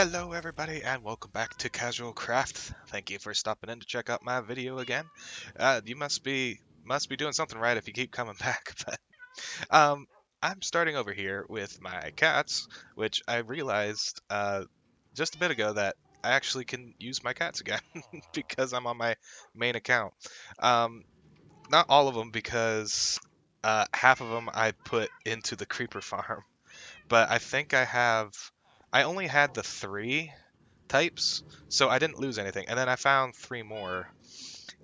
Hello everybody and welcome back to Casual Craft. Thank you for stopping in to check out my video again. You must be doing something right if you keep coming back. But um, I'm starting over here with my cats, which I realized just a bit ago that I actually can use my cats again because I'm on my main account. Um, Not all of them because half of them I put into the creeper farm, but I think I only had the three types, so I didn't lose anything. And then I found three more.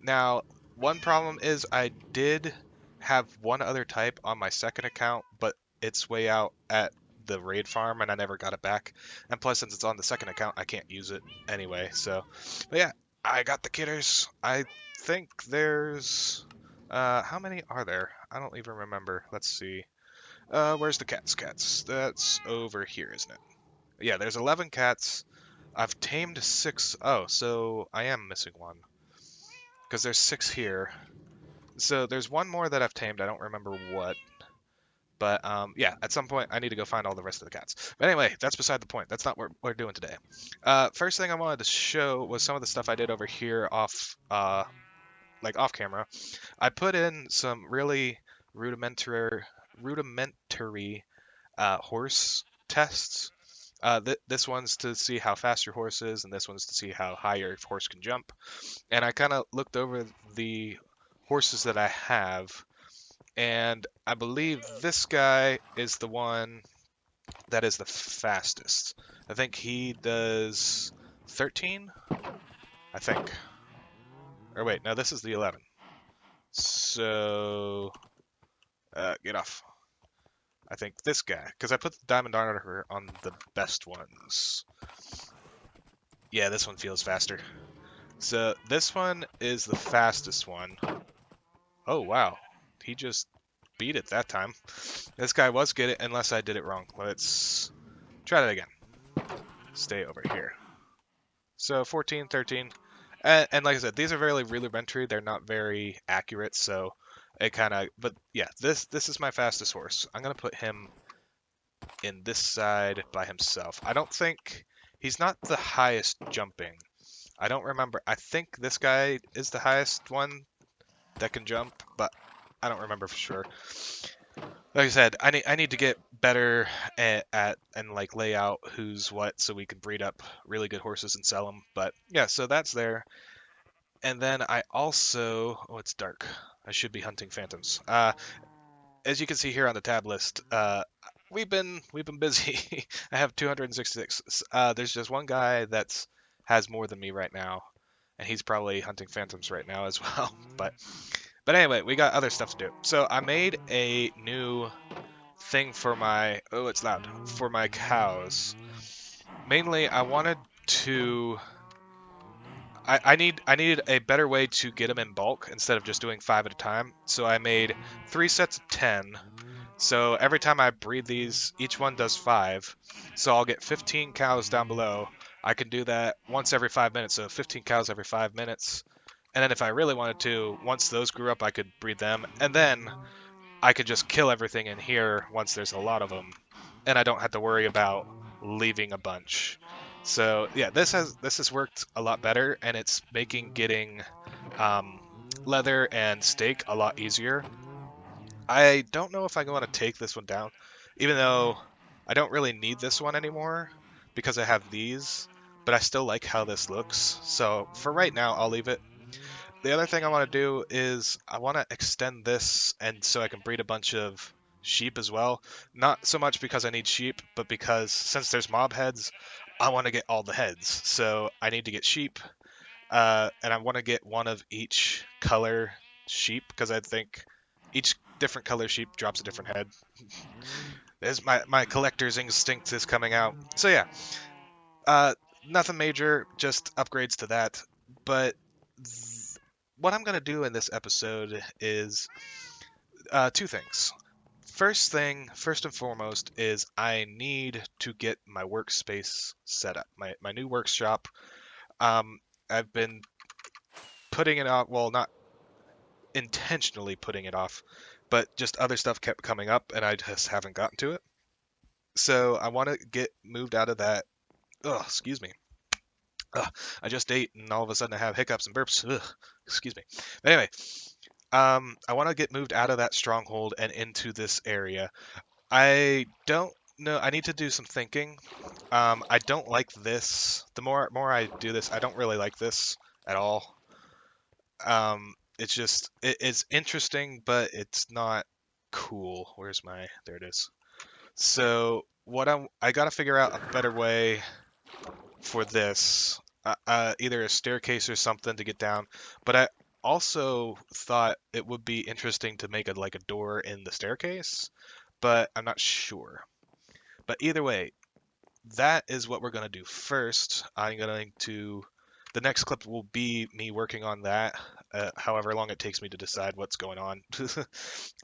Now, one problem is I did have one other type on my second account, but it's way out at the raid farm and I never got it back. And plus, since it's on the second account, I can't use it anyway. So, but yeah, I got the kitters. I think there's how many are there? I don't even remember. Let's see. Where's the cats? Cats. That's over here, isn't it? Yeah, there's 11 cats. I've tamed six. Oh, so I am missing one. Because there's six here. So there's one more that I've tamed. I don't remember what. But yeah, at some point I need to go find all the rest of the cats. But anyway, that's beside the point. That's not what we're doing today. First thing I wanted to show was some of the stuff I did over here like off camera. I put in some really rudimentary horse tests. This one's to see how fast your horse is, and this one's to see how high your horse can jump. And I kind of looked over the horses that I have, and I believe this guy is the one that is the fastest. I think he does 13, I think. Or wait, no, this is the 11. So, get off. I think this guy, because I put the diamond armor on the best ones. Yeah, this one feels faster. So this one is the fastest one. Oh, wow. He just beat it that time. This guy was good unless I did it wrong. Let's try that again. Stay over here. So 14, 13. And like I said, these are very rudimentary. They're not very accurate, so it kind of... But yeah, this is my fastest horse. I'm going to put him in this side by himself. I don't think... He's not the highest jumping. I don't remember. I think this guy is the highest one that can jump, but I don't remember for sure. Like I said, I need to get better at and like lay out who's what so we can breed up really good horses and sell them. But yeah, so that's there. And then I also, oh, it's dark. I should be hunting phantoms. As you can see here on the tab list, we've been busy. I have 266. There's just one guy that's has more than me right now, and he's probably hunting phantoms right now as well. But anyway, we got other stuff to do. So I made a new thing for my, oh, it's loud, for my cows. Mainly, I wanted to, I needed a better way to get them in bulk instead of just doing 5 at a time. So I made 3 sets of 10. So every time I breed these, each one does 5. So I'll get 15 cows down below. I can do that once every 5 minutes, so 15 cows every 5 minutes. And then if I really wanted to, once those grew up, I could breed them. And then I could just kill everything in here once there's a lot of them. And I don't have to worry about leaving a bunch. So yeah, this has worked a lot better, and it's making getting um, leather and steak a lot easier. I don't know if I want to take this one down, even though I don't really need this one anymore because I have these, but I still like how this looks. So for right now, I'll leave it. The other thing I want to do is I want to extend this and so I can breed a bunch of sheep as well. Not so much because I need sheep, but because since there's mob heads, I want to get all the heads. So I need to get sheep, and I want to get one of each color sheep because I think each different color sheep drops a different head. There's my collector's instinct is coming out. So yeah, uh, nothing major, just upgrades to that. But what I'm going to do in this episode is two things. First and foremost, is I need to get my workspace set up, my new workshop. I've been putting it off, well, not intentionally putting it off, but just other stuff kept coming up and I just haven't gotten to it. So I want to get moved out of that Ugh, excuse me. Ugh, I just ate and all of a sudden I have hiccups and burps. Ugh, excuse me. But anyway, I want to get moved out of that stronghold and into this area. I don't know. I need to do some thinking. I don't like this. The more I do this, I don't really like this at all. It's just it's interesting, but it's not cool. Where's my? There it is. So what I got to figure out a better way for this, either a staircase or something to get down. But I also thought it would be interesting to make like a door in the staircase, but I'm not sure. But either way, that is what we're going to do first. I'm going to. The next clip will be me working on that, however long it takes me to decide what's going on.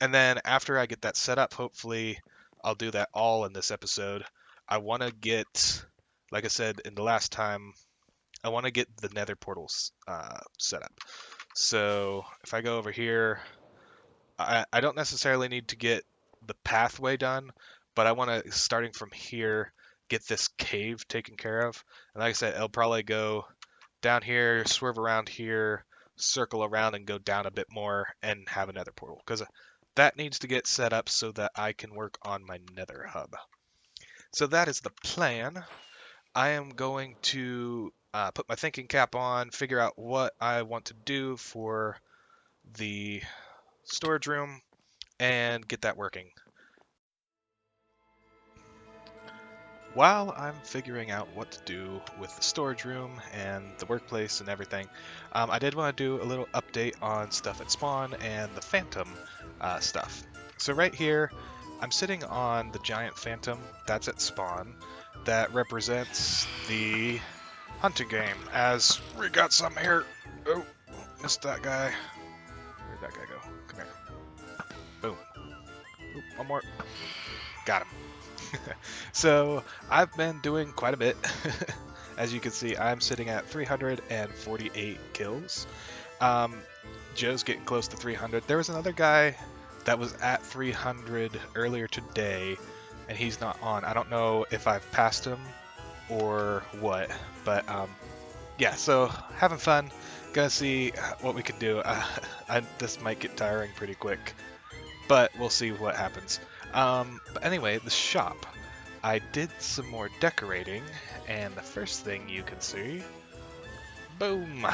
And then after I get that set up, hopefully I'll do that all in this episode. I want to get, like I said in the last time, I want to get the nether portals set up. So if I go over here, I don't necessarily need to get the pathway done, but I want to, starting from here, get this cave taken care of. And like I said, it'll probably go down here, swerve around here, circle around, and go down a bit more and have a nether portal. Because that needs to get set up so that I can work on my nether hub. So that is the plan. I am going to put my thinking cap on, figure out what I want to do for the storage room, and get that working. While I'm figuring out what to do with the storage room and the workplace and everything, I did want to do a little update on stuff at spawn and the phantom stuff. So right here, I'm sitting on the giant phantom that's at spawn that represents the hunting game, as we got some here. Oh, missed that guy. Where'd that guy go? Come here. Boom. Oop, one more. Got him. So I've been doing quite a bit. As you can see, I'm sitting at 348 kills. Joe's getting close to 300. There was another guy that was at 300 earlier today, and he's not on. I don't know if I've passed him or what, but yeah, so having fun. Gonna see what we can do. This might get tiring pretty quick, but we'll see what happens. But anyway, the shop. I did some more decorating, and the first thing you can see, boom,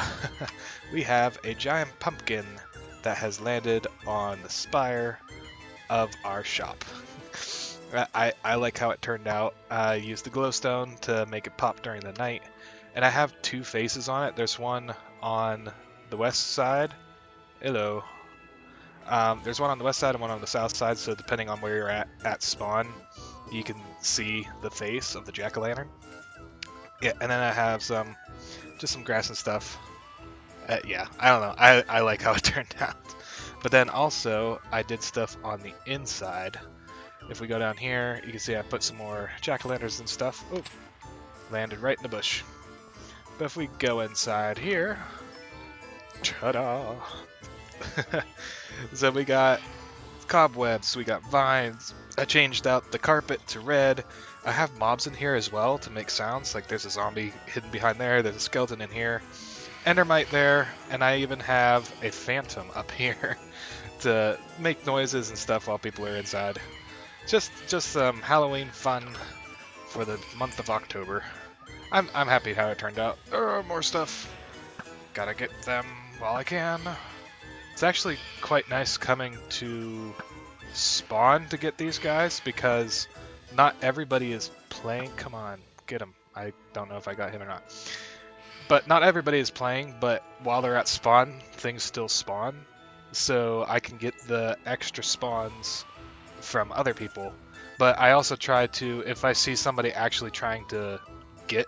we have a giant pumpkin that has landed on the spire of our shop. I like how it turned out. I used the glowstone to make it pop during the night, and I have two faces on it. There's one on the west side. Hello. There's one on the west side and one on the south side, so depending on where you're at spawn, you can see the face of the jack-o'-lantern. Yeah, and then I have just some grass and stuff. Yeah, I don't know. I like how it turned out. But then also, I did stuff on the inside. If we go down here, you can see I put some more jack-o'-lanterns and stuff. Oh, landed right in the bush. But if we go inside here, ta-da! So we got cobwebs, we got vines. I changed out the carpet to red. I have mobs in here as well to make sounds, like there's a zombie hidden behind there, there's a skeleton in here, endermite there, and I even have a phantom up here to make noises and stuff while people are inside. Just some Halloween fun for the month of October. I'm happy how it turned out. More stuff. Gotta get them while I can. It's actually quite nice coming to spawn to get these guys, because not everybody is playing. Come on, get him. I don't know if I got him or not. But not everybody is playing, but while they're at spawn, things still spawn. So I can get the extra spawns from other people. But I also try to, if I see somebody actually trying to get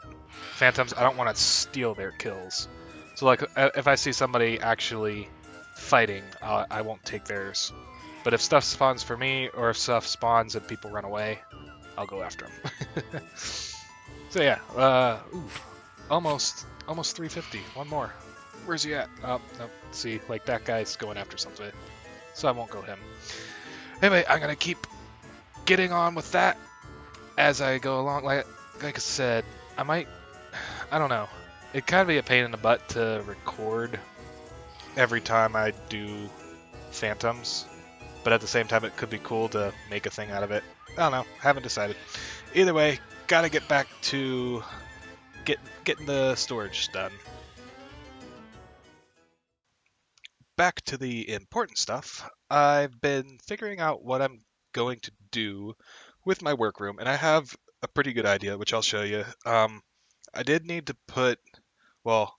phantoms, I don't want to steal their kills. So like, if I see somebody actually fighting, I won't take theirs. But if stuff spawns for me, or if stuff spawns and people run away, I'll go after them. So yeah, almost 350. One more. Where's he at? Oh, nope. See, like that guy's going after something, so I won't go him. Anyway, I'm gonna keep getting on with that as I go along. Like I said, I might, I don't know. It kind of be a pain in the butt to record every time I do phantoms, but at the same time, it could be cool to make a thing out of it. I don't know. Haven't decided. Either way, gotta get back to getting the storage done. Back to the important stuff. I've been figuring out what I'm going to do with my workroom, and I have a pretty good idea, which I'll show you. I did need to put, well,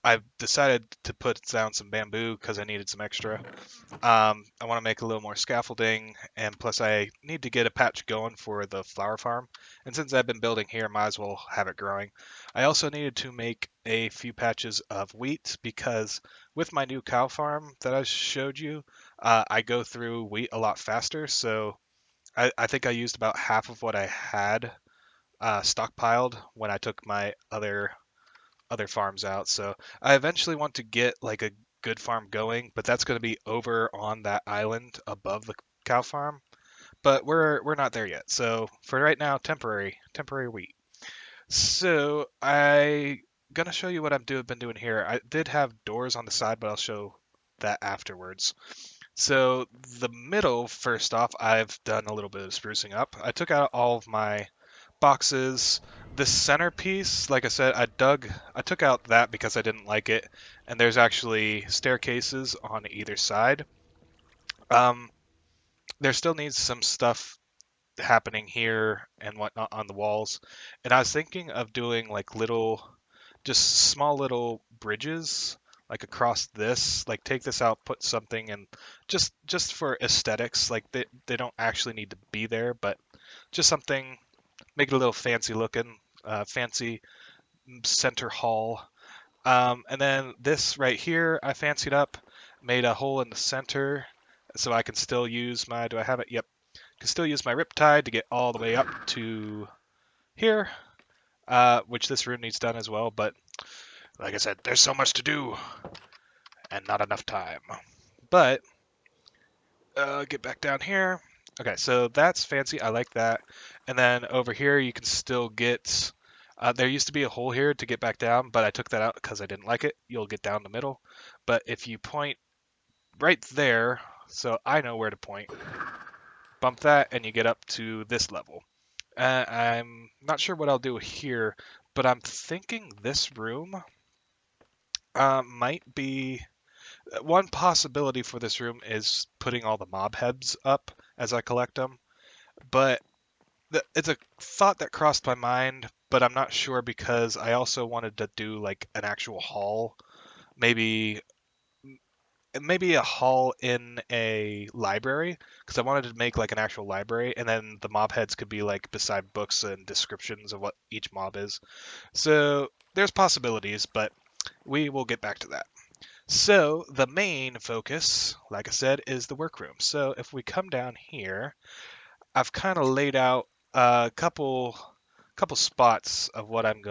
I've decided to put down some bamboo because I needed some extra. I want to make a little more scaffolding, and plus I need to get a patch going for the flower farm. And since I've been building here, might as well have it growing. I also needed to make a few patches of wheat because with my new cow farm that I showed you, I go through wheat a lot faster. So I think I used about half of what I had stockpiled when I took my other farms out. So I eventually want to get like a good farm going, but that's going to be over on that island above the cow farm. But we're not there yet. So for right now, temporary wheat. So I gonna show you what been doing here. I did have doors on the side, but I'll show that afterwards. So the middle, first off, I've done a little bit of sprucing up. I took out all of my boxes. This centerpiece, like I said, I took out that because I didn't like it, and there's actually staircases on either side. Um, there still needs some stuff happening here and whatnot on the walls, and I was thinking of doing like just small little bridges, like across this, like take this out, put something, and just for aesthetics, like they don't actually need to be there, but just something, make it a little fancy looking, fancy center hall. And then this right here, I fancied up, made a hole in the center, so I can still use my. Do I have it? Yep. Can still use my riptide to get all the way up to here, which this room needs done as well. But like I said, there's so much to do and not enough time. But get back down here. Okay, so that's fancy. I like that. And then over here, you can still get. There used to be a hole here to get back down, but I took that out because I didn't like it. You'll get down the middle. But if you point right there, so I know where to point, bump that, and you get up to this level. I'm not sure what I'll do here, but I'm thinking this room might be one possibility for this room is putting all the mob heads up as I collect them. But it's a thought that crossed my mind, but I'm not sure because I also wanted to do like an actual hall, maybe maybe a hall in a library because I wanted to make like an actual library, and then the mob heads could be like beside books and descriptions of what each mob is. So there's possibilities, but we will get back to that. So the main focus, like I said, is the workroom. So if we come down here, I've kind of laid out a couple spots of what I'm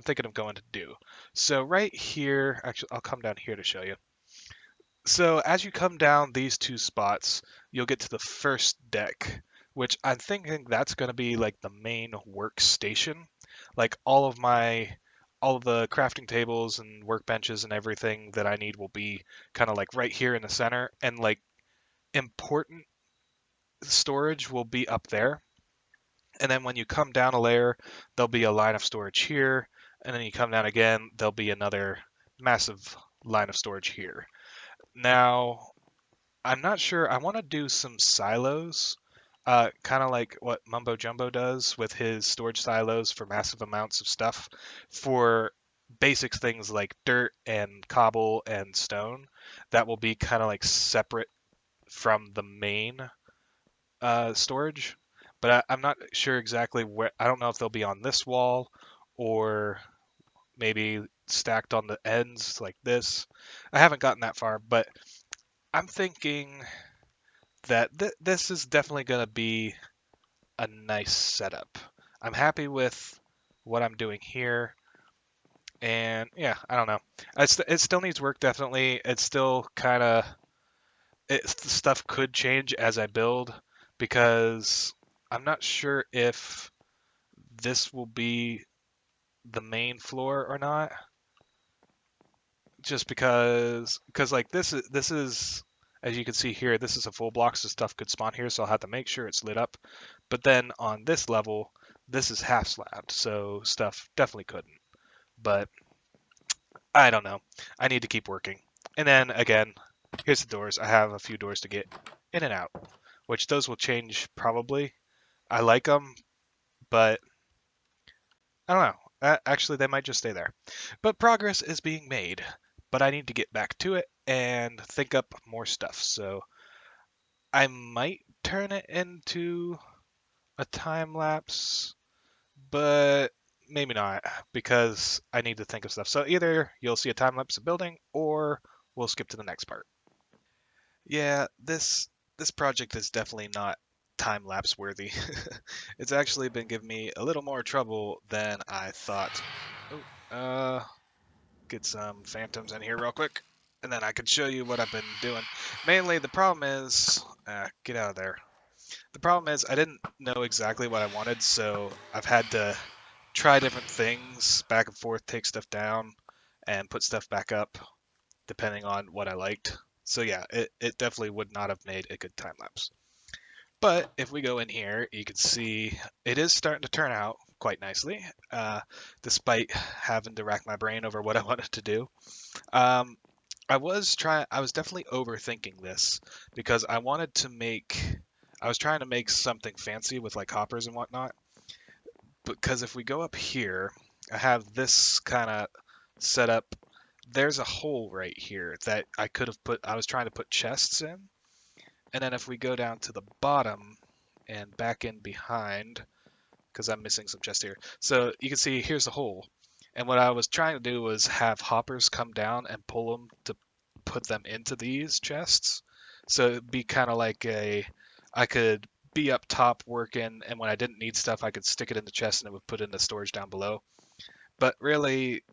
thinking of going to do. So right here, actually, I'll come down here to show you. So as you come down these two spots, you'll get to the first deck, which I'm thinking that's going to be like the main workstation. Like all of the crafting tables and workbenches and everything that I need will be kind of like right here in the center, and like important storage will be up there. And then when you come down a layer, there'll be a line of storage here, and then you come down again, there'll be another massive line of storage here. Now, I'm not sure. I want to do some silos, kind of like what Mumbo Jumbo does with his storage silos for massive amounts of stuff for basic things like dirt and cobble and stone. That will be kind of like separate from the main storage. But I'm not sure exactly where. I don't know if they'll be on this wall or maybe stacked on the ends like this. I haven't gotten that far, but I'm thinking that this is definitely going to be a nice setup. I'm happy with what I'm doing here, and yeah, I don't know. It still needs work, definitely. It's still kind of stuff could change as I build because I'm not sure if this will be. the main floor or not. Just because like this is as you can see here, this is a full block, so stuff could spawn here, so I'll have to make sure it's lit up. But then on this level, this is half slabbed, so stuff definitely couldn't. But I don't know. I need to keep working. And then again, here's the doors. I have a few doors to get in and out, which those will change probably. I like them, but I don't know. Actually, they might just stay there. But progress is being made. But I need to get back to it and think up more stuff. So I might turn it into a time lapse, but maybe not because I need to think of stuff. So either you'll see a time lapse of building or we'll skip to the next part. Yeah, this project is definitely not time lapse worthy. It's actually been giving me a little more trouble than I thought. Oh, get some phantoms in here real quick, and then I can show you what I've been doing. Mainly, the problem is, get out of there. The problem is I didn't know exactly what I wanted, so I've had to try different things back and forth, take stuff down, and put stuff back up, depending on what I liked. So yeah, it definitely would not have made a good time lapse. But if we go in here, you can see it is starting to turn out quite nicely, despite having to rack my brain over what I wanted to do. Um, I was definitely overthinking this because I was trying to make something fancy with like hoppers and whatnot. Because if we go up here, I have this kind of set up. There's a hole right here that I was trying to put chests in. And then if we go down to the bottom and back in behind, because I'm missing some chests here. So you can see here's the hole. And what I was trying to do was have hoppers come down and pull them to put them into these chests. So it'd be kind of like I could be up top working, and when I didn't need stuff, I could stick it in the chest and it would put it in the storage down below. But really,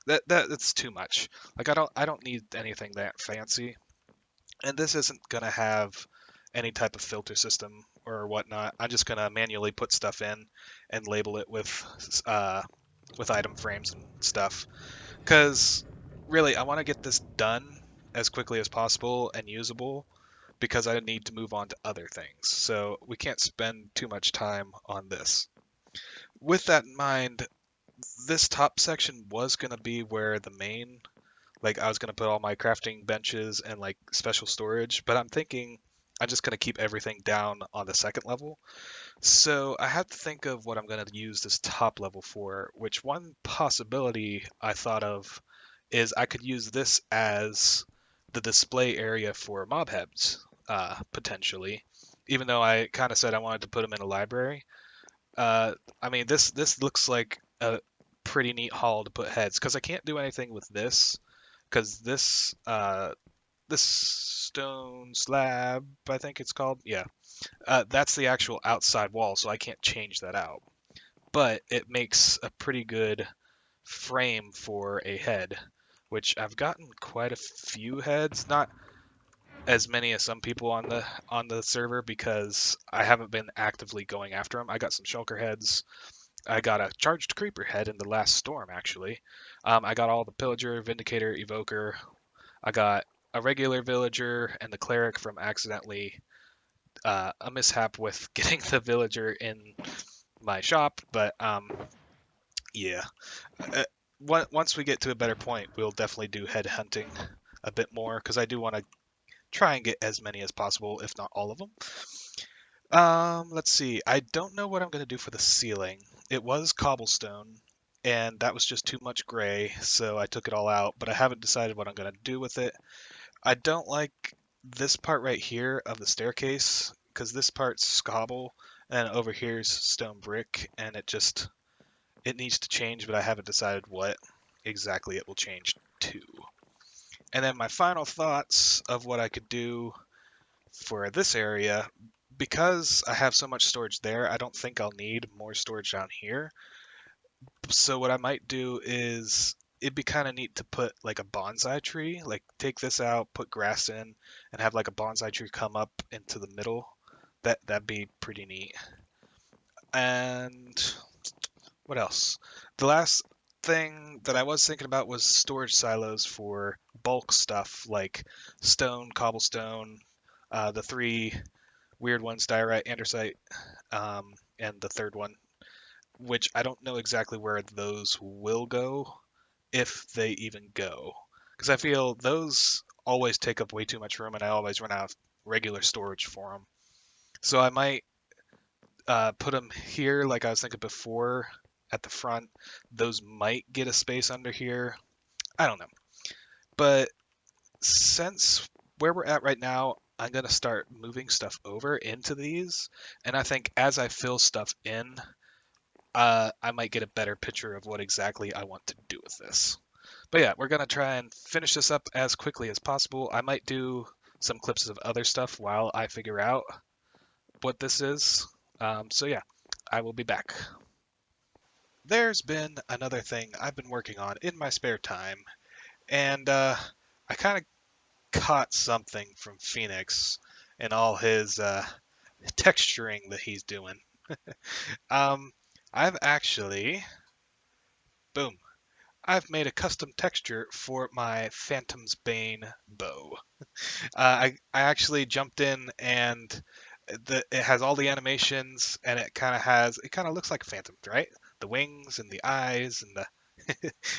that's too much. Like I don't need anything that fancy, and this isn't gonna have any type of filter system or whatnot. I'm just gonna manually put stuff in and label it with item frames and stuff. Because really, I want to get this done as quickly as possible and usable because I need to move on to other things. So we can't spend too much time on this. With that in mind, this top section was going to be where the main, like I was going to put all my crafting benches and like special storage, but I'm thinking I'm just going to keep everything down on the second level. So I have to think of what I'm going to use this top level for, which one possibility I thought of is I could use this as the display area for mob heads, potentially. Even though I kind of said I wanted to put them in a library. I mean, this looks like a pretty neat hall to put heads, because I can't do anything with this, because this stone slab, I think it's called, yeah, that's the actual outside wall, so I can't change that out. But it makes a pretty good frame for a head, which I've gotten quite a few heads, not as many as some people on the server because I haven't been actively going after them. I got some shulker heads. I got a charged creeper head in the last storm actually. I got all the pillager, vindicator, evoker. I got a regular villager and the cleric from accidentally a mishap with getting the villager in my shop, but yeah. Uh, once we get to a better point, we'll definitely do head hunting a bit more because I do want to try and get as many as possible, if not all of them. Let's see. I don't know what I'm going to do for the ceiling. It was cobblestone, and that was just too much gray, so I took it all out, but I haven't decided what I'm going to do with it. I don't like this part right here of the staircase, because this part's cobble, and over here's stone brick, and it needs to change, but I haven't decided what exactly it will change to. And then my final thoughts of what I could do for this area, because I have so much storage there, I don't think I'll need more storage down here. So what I might do is it'd be kind of neat to put like a bonsai tree, like take this out, put grass in, and have like a bonsai tree come up into the middle. That'd be pretty neat. And What else? The last thing that I was thinking about was storage silos for bulk stuff like stone, cobblestone, the three weird ones, diorite, andesite, and the third one, which I don't know exactly where those will go, if they even go. Because I feel those always take up way too much room, and I always run out of regular storage for them. So I might put them here, like I was thinking before, at the front. Those might get a space under here. I don't know. But since where we're at right now, I'm going to start moving stuff over into these. And I think as I fill stuff in, I might get a better picture of what exactly I want to do with this. But yeah, we're going to try and finish this up as quickly as possible. I might do some clips of other stuff while I figure out what this is. So yeah, I will be back. There's been another thing I've been working on in my spare time, and I kind of caught something from Phoenix and all his texturing that he's doing. Um, I've actually, boom, I've made a custom texture for my Phantom's Bane bow. I actually jumped in and it has all the animations and it kind of looks like Phantom, right? The wings and the eyes and the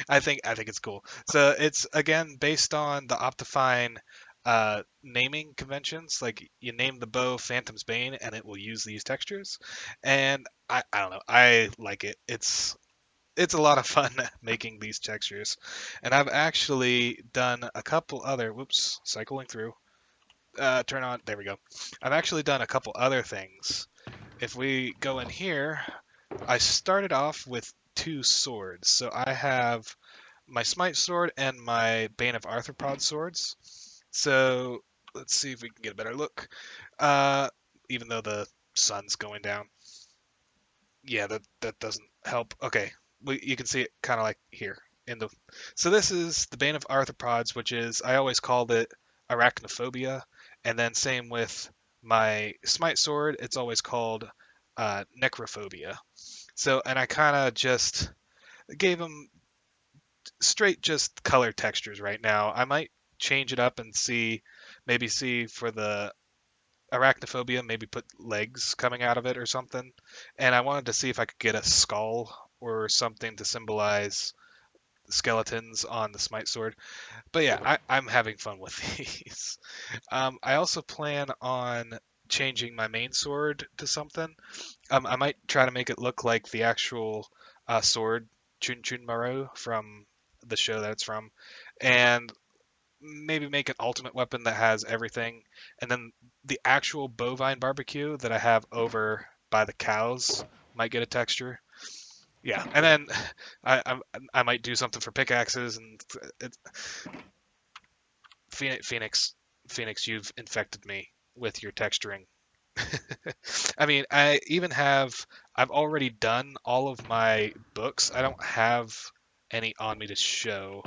I think it's cool. So it's again based on the Optifine naming conventions. Like you name the bow Phantom's Bane and it will use these textures. And I don't know, I like it. It's a lot of fun making these textures. And I've actually done a couple other whoops, cycling through turn on. There we go. I've actually done a couple other things. If we go in here, I started off with two swords. So I have my Smite sword and my Bane of Arthropod swords. So let's see if we can get a better look. Uh, Even though the sun's going down. Yeah, that doesn't help. Okay, you can see it kind of like here in the. So this is the Bane of Arthropods, which is I always called it arachnophobia, and then same with my Smite sword, it's always called necrophobia. So and I kind of just gave them straight just color textures right now. I might change it up and maybe see for the arachnophobia, maybe put legs coming out of it or something. And I wanted to see if I could get a skull or something to symbolize skeletons on the smite sword. But yeah, I'm having fun with these. I also plan on changing my main sword to something. I might try to make it look like the actual sword Chun Chun Maru from the show that it's from, and maybe make an ultimate weapon that has everything, and then the actual bovine barbecue that I have over by the cows might get a texture. Yeah, and then I might do something for pickaxes and it, Phoenix, you've infected me with your texturing. I mean, I've already done all of my books. I don't have any on me to show,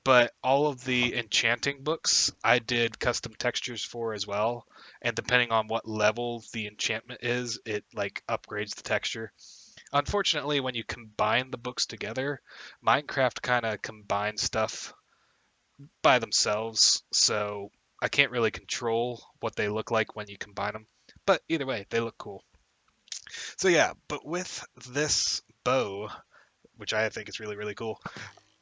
but all of the enchanting books I did custom textures for as well. And depending on what level the enchantment is, it like upgrades the texture. Unfortunately, when you combine the books together, Minecraft kind of combines stuff by themselves, so I can't really control what they look like when you combine them. But either way, they look cool. So yeah, but with this bow, which I think is really, really cool,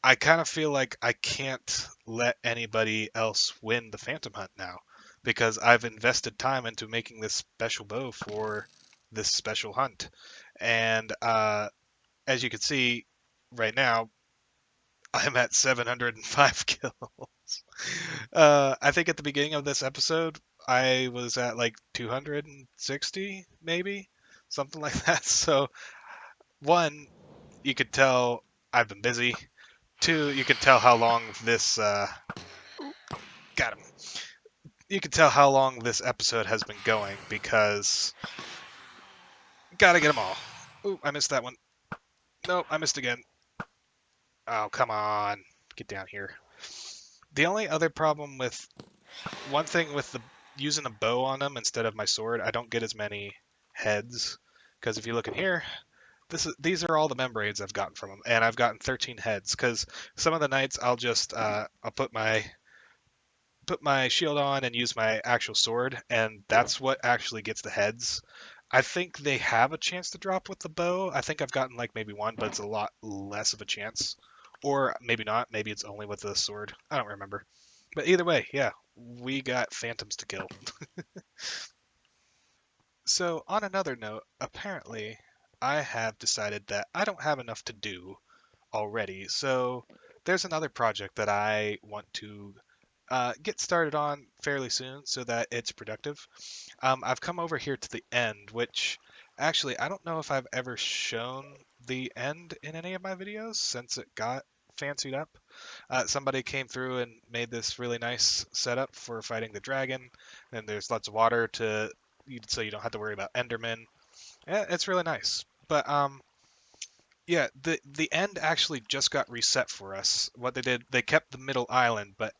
I kind of feel like I can't let anybody else win the Phantom Hunt now because I've invested time into making this special bow for this special hunt. And as you can see right now, I'm at 705 kills. I think at the beginning of this episode, I was at like 260, maybe something like that. So, one, you could tell I've been busy. Two, you can tell how long this got him. You can tell how long this episode has been going because gotta get them all. Ooh, I missed that one. Nope, I missed again. Oh, come on, get down here. The only other problem with one thing with the using a bow on them instead of my sword, I don't get as many heads because if you look in here, These are all the membranes I've gotten from them, and I've gotten 13 heads. Because some of the nights I'll just I'll put my shield on and use my actual sword, and that's what actually gets the heads. I think they have a chance to drop with the bow. I think I've gotten like maybe one, but it's a lot less of a chance. Or maybe not. Maybe it's only with the sword. I don't remember. But either way, yeah, we got phantoms to kill. So, on another note, apparently I have decided that I don't have enough to do already. So, there's another project that I want to get started on fairly soon so that it's productive. I've come over here to the end, which actually I don't know if I've ever shown the end in any of my videos since it got fancied up. Somebody came through and made this really nice setup for fighting the dragon, and there's lots of water so you don't have to worry about Endermen. Yeah, it's really nice. But yeah, the end actually just got reset for us. What they did, they kept the middle island, but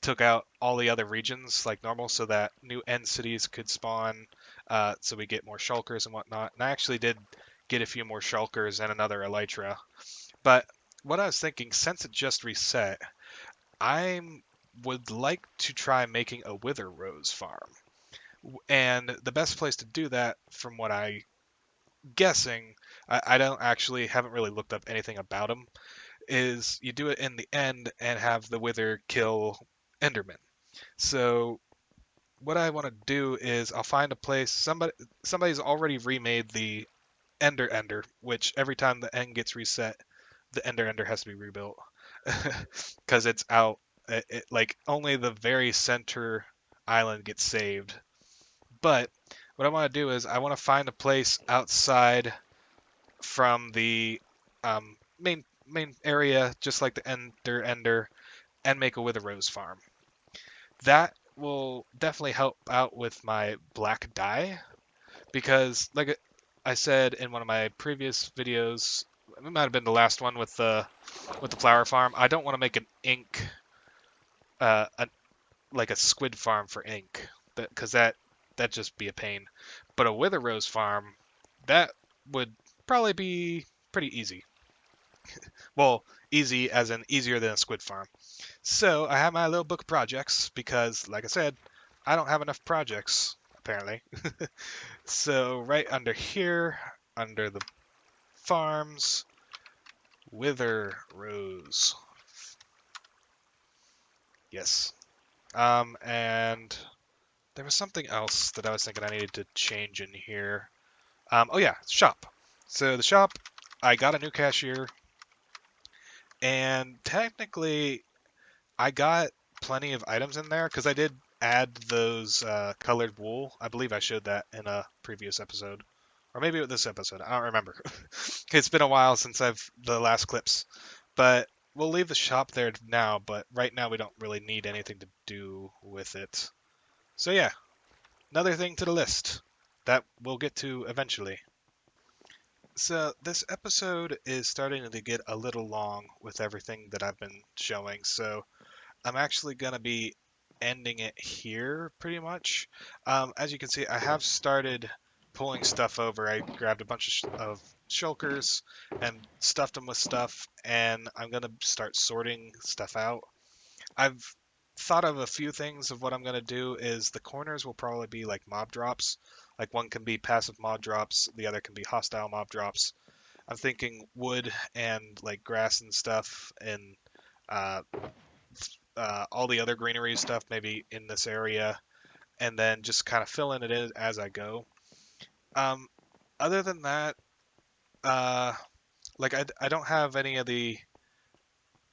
took out all the other regions like normal, so that new end cities could spawn. So we get more shulkers and whatnot. And I actually did get a few more shulkers and another elytra. But what I was thinking, since it just reset, I would like to try making a wither rose farm. And the best place to do that, from what I guessing, I don't actually haven't really looked up anything about them, is you do it in the end and have the wither kill Enderman. So what I want to do is I'll find a place. Somebody's already remade the Ender, which every time the end gets reset, the Ender has to be rebuilt because it's out. Like only the very center island gets saved. But what I want to do is I want to find a place outside from the main area, just like the Ender, and make a Wither Rose farm. That will definitely help out with my black dye because, like I said in one of my previous videos, it might have been the last one with the flower farm. I don't want to make an ink, uh, a, like a squid farm for ink, because that just be a pain. But a Wither Rose farm, that would probably be pretty easy. Well, easy as in easier than a squid farm. So I have my little book of projects because, like I said, I don't have enough projects apparently. So right under here, under the farms, Wither Rose. Yes. And there was something else that I was thinking I needed to change in here. Oh yeah, shop. So the shop, I got a new cashier, and technically I got plenty of items in there because I did add those colored wool. I believe I showed that in a previous episode, or maybe with this episode. I don't remember. It's been a while since I've the last clips, but we'll leave the shop there now. But right now we don't really need anything to do with it. So yeah, another thing to the list that we'll get to eventually. So this episode is starting to get a little long with everything that I've been showing. So I'm actually going to be ending it here pretty much. As you can see, I have started pulling stuff over. I grabbed a bunch of shulkers and stuffed them with stuff, and I'm going to start sorting stuff out. I've thought of a few things of what I'm going to do is the corners will probably be like mob drops. Like one can be passive mob drops, the other can be hostile mob drops. I'm thinking wood and like grass and stuff and uh, all the other greenery stuff maybe in this area, and then just kind of filling it in as I go. Um, Other than that, uh, like I don't have any of the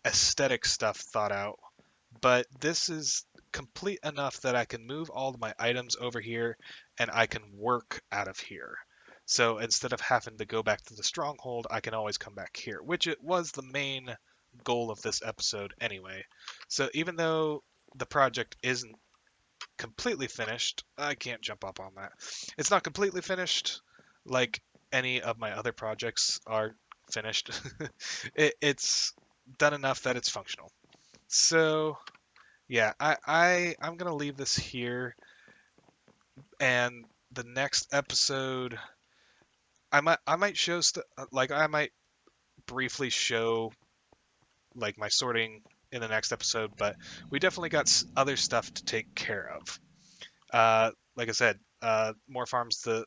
aesthetic stuff thought out, but this is complete enough that I can move all of my items over here and I can work out of here. So instead of having to go back to the stronghold, I can always come back here, which it was the main goal of this episode anyway. So even though the project isn't completely finished. I can't jump up on that. It's not completely finished like any of my other projects are finished. It's done enough that it's functional. So yeah, I'm gonna leave this here, and the next episode I might show like I might briefly show like my sorting in the next episode, but we definitely got other stuff to take care of. Like I said, more farms to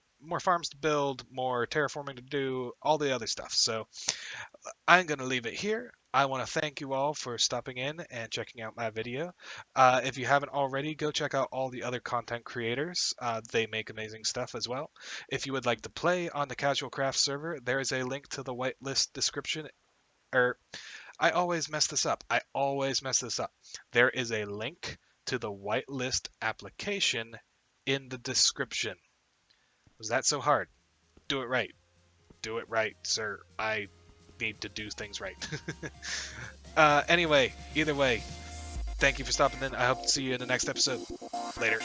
build, more terraforming to do, all the other stuff. So I'm gonna leave it here. I want to thank you all for stopping in and checking out my video. If you haven't already, go check out all the other content creators. They make amazing stuff as well. If you would like to play on the Casual Craft server, there is a link to the whitelist description. Or I always mess this up. I always mess this up. There is a link to the whitelist application in the description. Was that so hard? Do it right. Do it right, sir. I need to do things right. Anyway, either way, thank you for stopping in. I hope to see you in the next episode. Later.